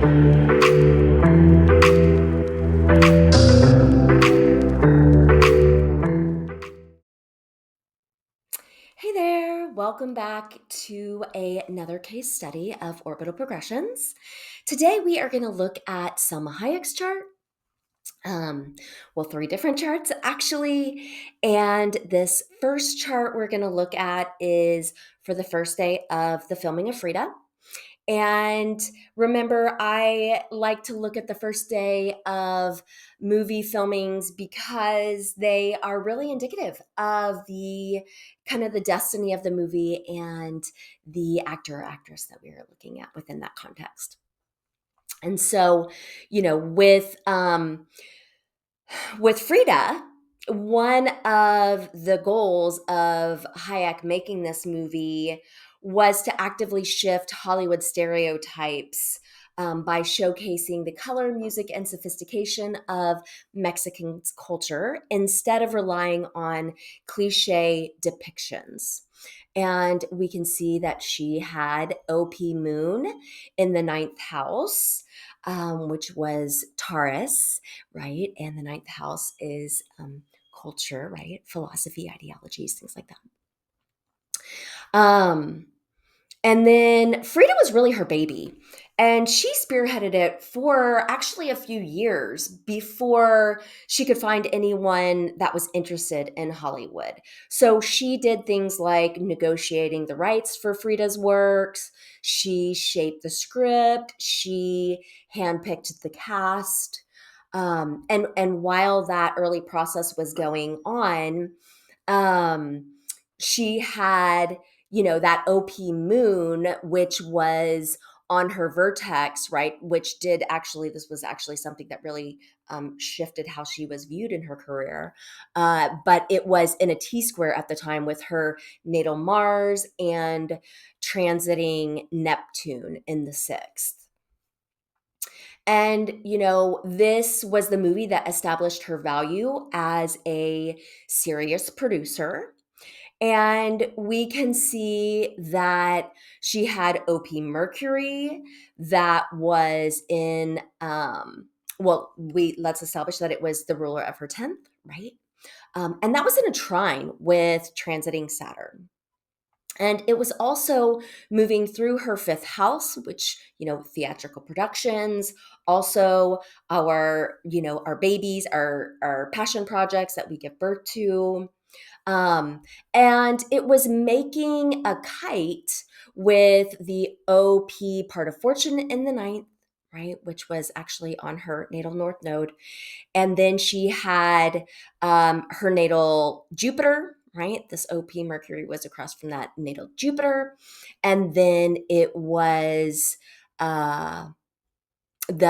Hey there, welcome back to another case study of orbital progressions. Today we are going to look at Salma Hayek's chart. Three different charts actually. And this first chart we're going to look at is for the first day of the filming of Frida. And remember, I like to look at the first day of movie filmings because they are really indicative of the kind of the destiny of the movie and the actor or actress that we are looking at within that context. And so, with Frida, one of the goals of Hayek making this movie was to actively shift Hollywood stereotypes by showcasing the color, music, and sophistication of Mexican culture instead of relying on cliche depictions. And we can see that she had OP Moon in the ninth house, which was Taurus, right? And the ninth house is culture, right? Philosophy, ideologies, things like that. And then Frida was really her baby. And she spearheaded it for actually a few years before she could find anyone that was interested in Hollywood. So she did things like negotiating the rights for Frida's works. She shaped the script. She handpicked the cast. And while that early process was going on, she had that OP moon, which was on her vertex, right? This was actually something that really shifted how she was viewed in her career. But it was in a T square at the time with her natal Mars and transiting Neptune in the sixth. And, this was the movie that established her value as a serious producer. And we can see that she had OP Mercury that was in, let's establish that it was the ruler of her 10th, right? And that was in a trine with transiting Saturn. And it was also moving through her fifth house, which, theatrical productions, also our babies, our passion projects that we give birth to. And it was making a kite with the OP part of fortune in the ninth, right, which was actually on her natal north node. And then she had her natal Jupiter, right? This OP Mercury was across from that natal Jupiter. And then it was the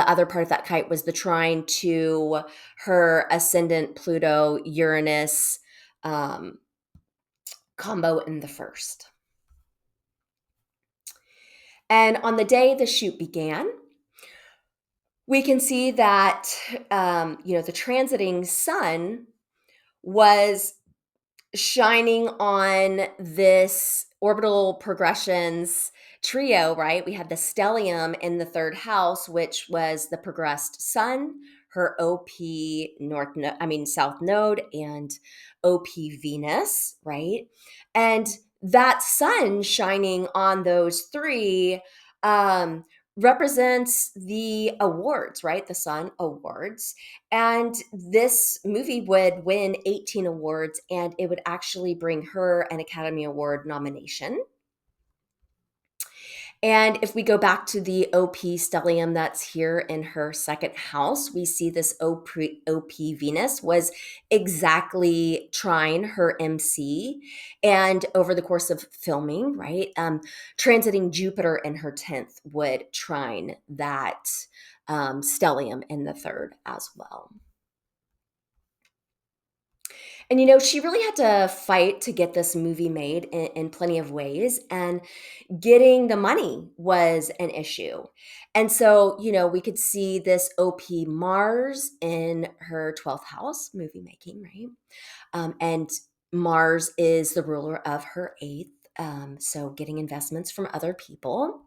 other part of that kite was the trine to her ascendant Pluto Uranus combo in the first. And on the day the shoot began, we can see that the transiting sun was shining on this orbital progressions trio, right? We had the stellium in the third house, which was the progressed sun, her OP south node, and OP Venus, right? And that sun shining on those three um, represents the awards, right? The Sun Awards. And this movie would win 18 awards, and it would actually bring her an Academy Award nomination. And if we go back to the OP stellium that's here in her second house, we see this OP Venus was exactly trine her MC. And over the course of filming, right, transiting Jupiter in her 10th would trine that stellium in the third as well. And she really had to fight to get this movie made in plenty of ways. And getting the money was an issue. And so, we could see this OP Mars in her 12th house, movie making, right? And Mars is the ruler of her eighth. So, getting investments from other people.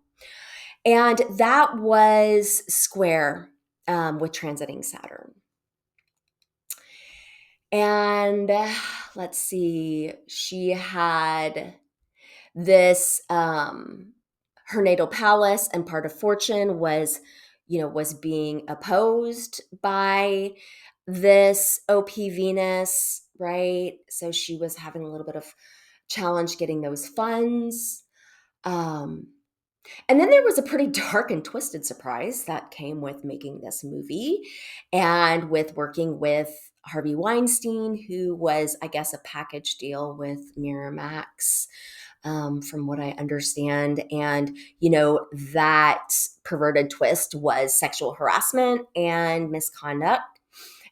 And that was square with transiting Saturn. And let's see, she had this, her natal palace and part of fortune was, was being opposed by this OP Venus, right? So she was having a little bit of challenge getting those funds. Um, and then there was a pretty dark and twisted surprise that came with making this movie and with working with Harvey Weinstein, who was, I guess, a package deal with Miramax, from what I understand. And, that perverted twist was sexual harassment and misconduct.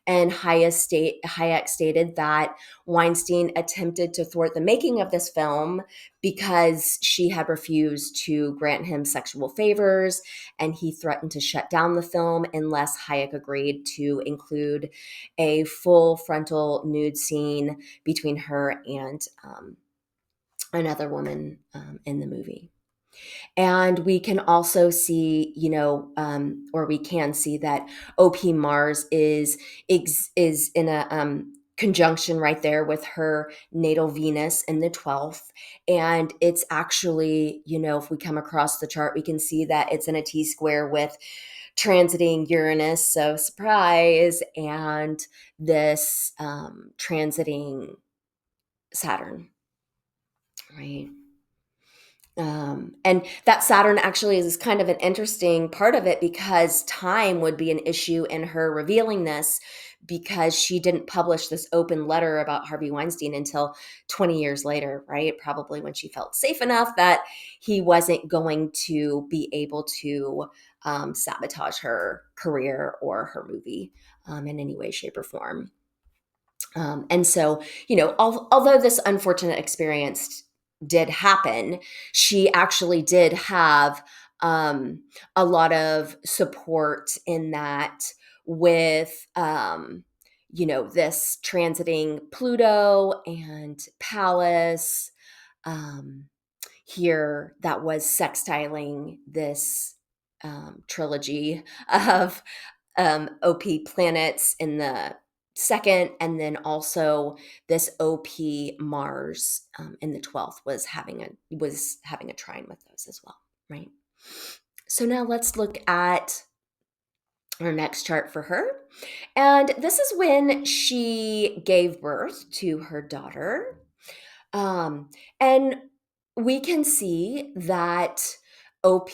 And Hayek stated that Weinstein attempted to thwart the making of this film because she had refused to grant him sexual favors, and he threatened to shut down the film unless Hayek agreed to include a full frontal nude scene between her and another woman in the movie. And we can also see, or we can see that OP Mars is in a conjunction right there with her natal Venus in the 12th. And it's actually, if we come across the chart, we can see that it's in a T square with transiting Uranus, so surprise, and this transiting Saturn, right? And that Saturn actually is kind of an interesting part of it because time would be an issue in her revealing this, because she didn't publish this open letter about Harvey Weinstein until 20 years later, right? Probably when she felt safe enough that he wasn't going to be able to sabotage her career or her movie in any way, shape, or form. And so, although this unfortunate experience did happen, she actually did have a lot of support in that with, this transiting Pluto and Pallas um, here that was sextiling this trilogy of OP planets in the second, and then also this OP Mars in the 12th was having a trine with those as well, right? So now let's look at our next chart for her. And this is when she gave birth to her daughter. And we can see that OP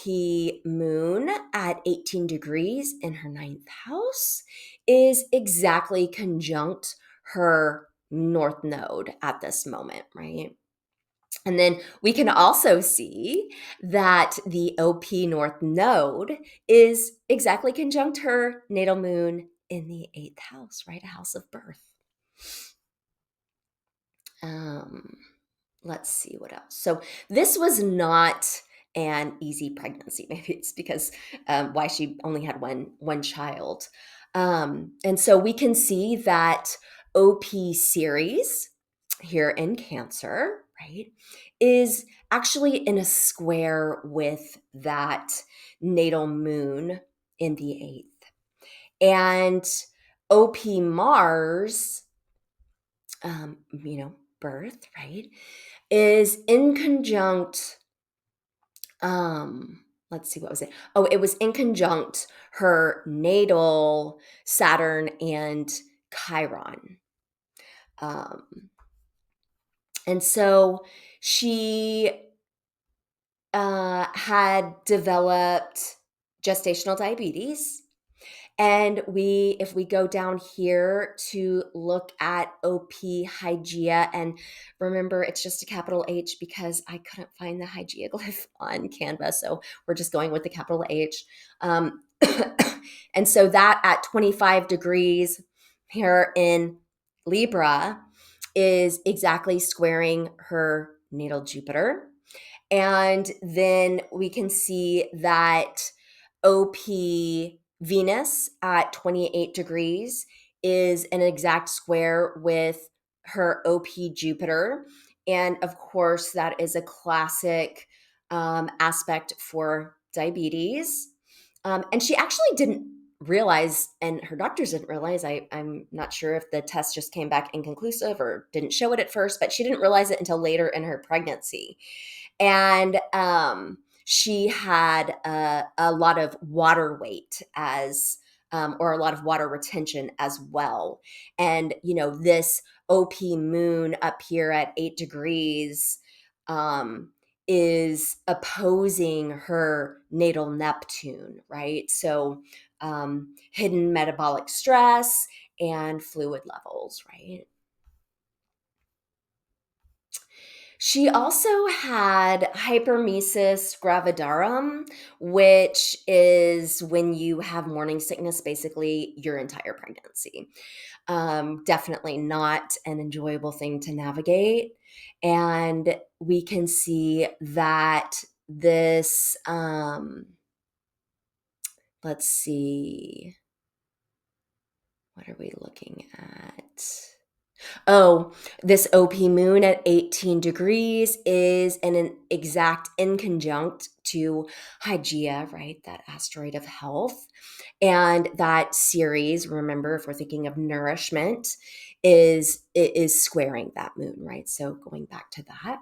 Moon at 18 degrees in her ninth house is exactly conjunct her North Node at this moment, right? And then we can also see that the OP North Node is exactly conjunct her natal moon in the eighth house, right? A house of birth. Um, let's see what else. So this was not an easy pregnancy. Maybe it's because why she only had one child. And so we can see that OP series here in Cancer, right, is actually in a square with that natal moon in the eighth. And OP Mars, birth, right, is in conjunct, let's see, what was it? Oh, it was in conjunct her natal Saturn and Chiron. And so she had developed gestational diabetes. And if we go down here to look at OP Hygeia, and remember, it's just a capital H because I couldn't find the Hygeia glyph on Canva. So we're just going with the capital H. And so that at 25 degrees here in Libra is exactly squaring her natal Jupiter. And then we can see that OP Venus at 28 degrees is an exact square with her OP Jupiter. And of course, that is a classic aspect for diabetes. And she actually didn't realize, and her doctors didn't realize, I'm not sure if the test just came back inconclusive or didn't show it at first, but she didn't realize it until later in her pregnancy. And she had a lot of water weight as or a lot of water retention as well. And, this OP moon up here at 8 degrees um, is opposing her natal Neptune, right? So, hidden metabolic stress and fluid levels, right? She also had hypermesis gravidarum, which is when you have morning sickness basically your entire pregnancy. Definitely not an enjoyable thing to navigate. And we can see that this, let's see, what are we looking at? Oh, this OP moon at 18 degrees is in an exact inconjunct to Hygeia, right? That asteroid of health. And that Ceres, remember, if we're thinking of nourishment, is squaring that moon, right? So going back to that.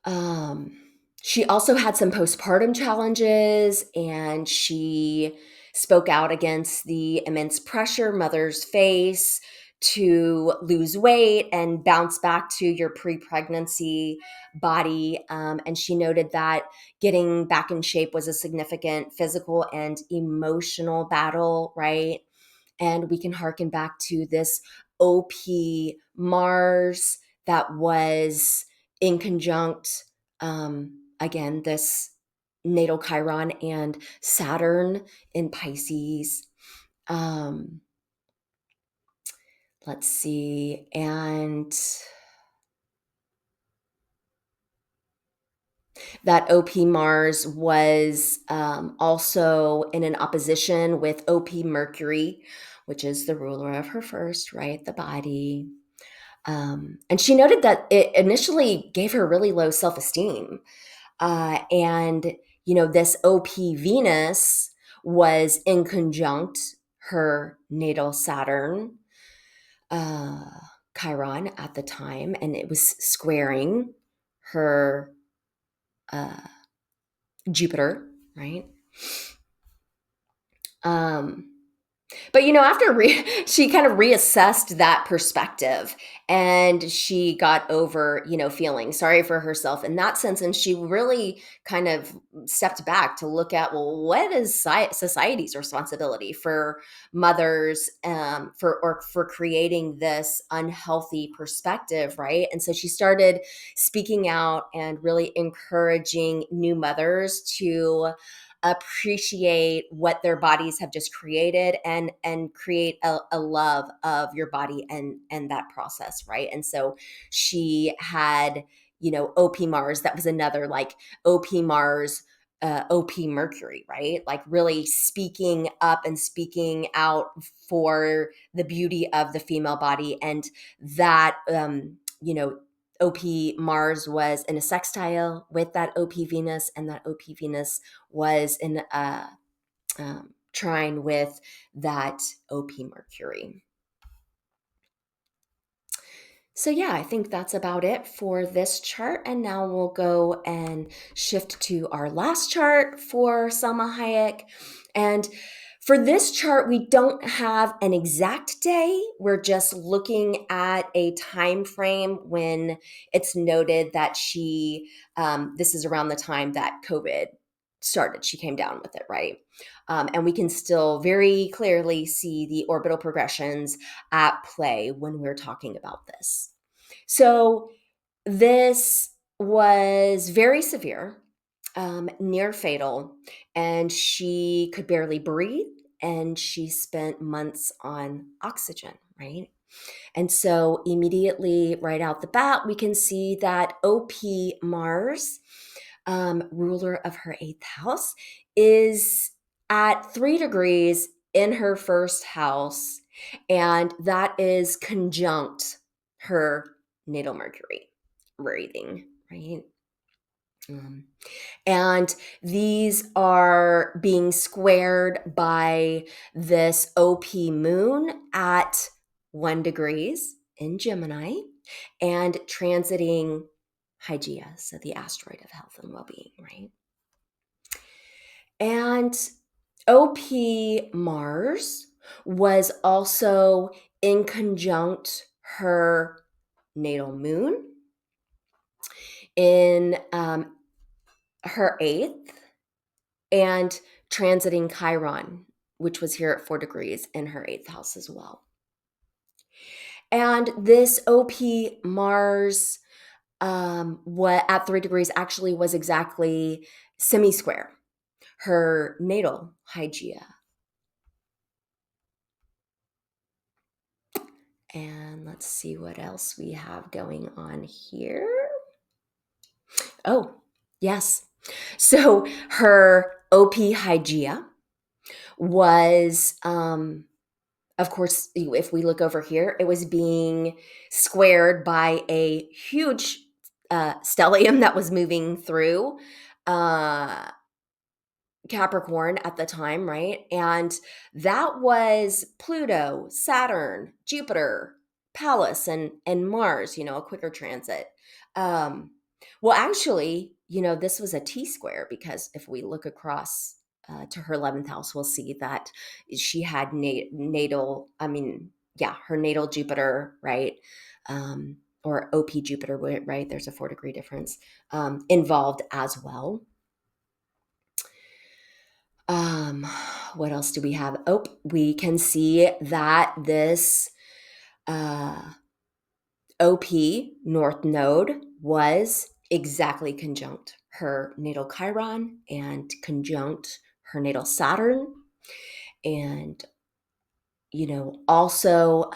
Um, she also had some postpartum challenges, and she spoke out against the immense pressure mothers face to lose weight and bounce back to your pre-pregnancy body. And she noted that getting back in shape was a significant physical and emotional battle, right? And we can harken back to this OP Mars that was in conjunct, again, this natal Chiron and Saturn in Pisces. Um, let's see. And that OP Mars was also in an opposition with OP Mercury, which is the ruler of her first, right? The body. And she noted that it initially gave her really low self esteem. And, this OP Venus was in conjunct her natal Saturn, uh, Chiron at the time, and it was squaring her uh, Jupiter, right? Um, But after she kind of reassessed that perspective, and she got over, feeling sorry for herself in that sense, and she really kind of stepped back to look at, well, what is society's responsibility for mothers, for creating this unhealthy perspective, right? And so she started speaking out and really encouraging new mothers to appreciate what their bodies have just created, and create a love of your body and that process, right? And so she had, OP Mars. That was another, like, OP Mars, OP Mercury, right? Like really speaking up and speaking out for the beauty of the female body. And that, OP Mars was in a sextile with that OP Venus, and that OP Venus was in a trine with that OP Mercury. So, yeah, I think that's about it for this chart. And now we'll go and shift to our last chart for Salma Hayek. And for this chart, we don't have an exact day. We're just looking at a time frame when it's noted that this is around the time that COVID started. She came down with it, right? And we can still very clearly see the orbital progressions at play when we're talking about this. So this was very severe, near fatal, and she could barely breathe, and she spent months on oxygen, right? And so immediately right out the bat, we can see that OP Mars, ruler of her eighth house, is at 3 degrees in her first house, and that is conjunct her natal Mercury, breathing, right? Um, and these are being squared by this OP moon at 1 degrees in Gemini and transiting Hygeia, so the asteroid of health and well-being, right? And OP Mars was also in conjunct her natal moon in her eighth and transiting Chiron, which was here at 4 degrees in her eighth house as well. And this OP Mars what at 3 degrees actually was exactly semi-square, her natal Hygeia. And let's see what else we have going on here. Oh, yes. So her OP Hygeia was, of course, if we look over here, it was being squared by a huge stellium that was moving through Capricorn at the time, right? And that was Pluto, Saturn, Jupiter, Pallas, and Mars, a quicker transit. Um, well, actually, this was a T square because if we look across to her 11th house, we'll see that she had natal, her natal Jupiter, right? Or OP Jupiter, right? There's a 4-degree difference involved as well. What else do we have? Oh, we can see that this OP North Node was exactly conjunct her natal Chiron and conjunct her natal Saturn. And, also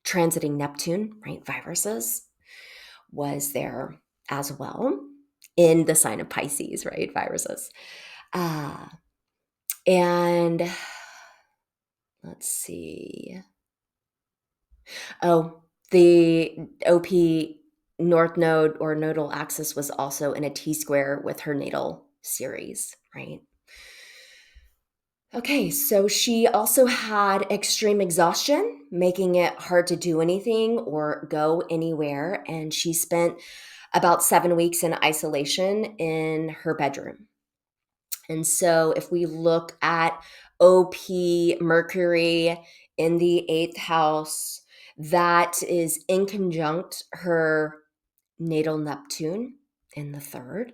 transiting Neptune, right? Viruses was there as well in the sign of Pisces, right? Viruses. And let's see. Oh, the OP North Node or nodal axis was also in a T square with her natal series, right? Okay, so she also had extreme exhaustion, making it hard to do anything or go anywhere. And she spent about 7 weeks in isolation in her bedroom. And so if we look at OP Mercury in the eighth house, that is in conjunct her natal Neptune in the third.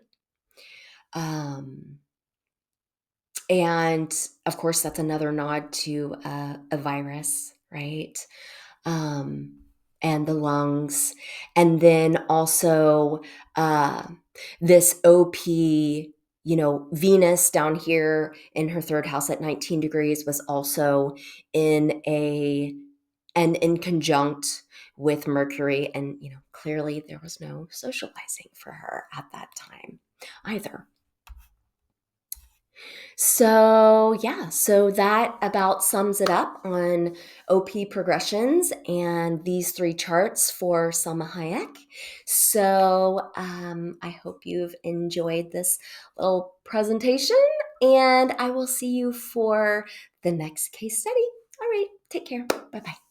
And of course, that's another nod to a virus, right? And the lungs. And then also this OP, Venus down here in her third house at 19 degrees was also in in conjunct with Mercury. And, clearly there was no socializing for her at that time either. So, yeah, so that about sums it up on OP progressions and these 3 charts for Salma Hayek. So, I hope you've enjoyed this little presentation, and I will see you for the next case study. All right, take care. Bye bye.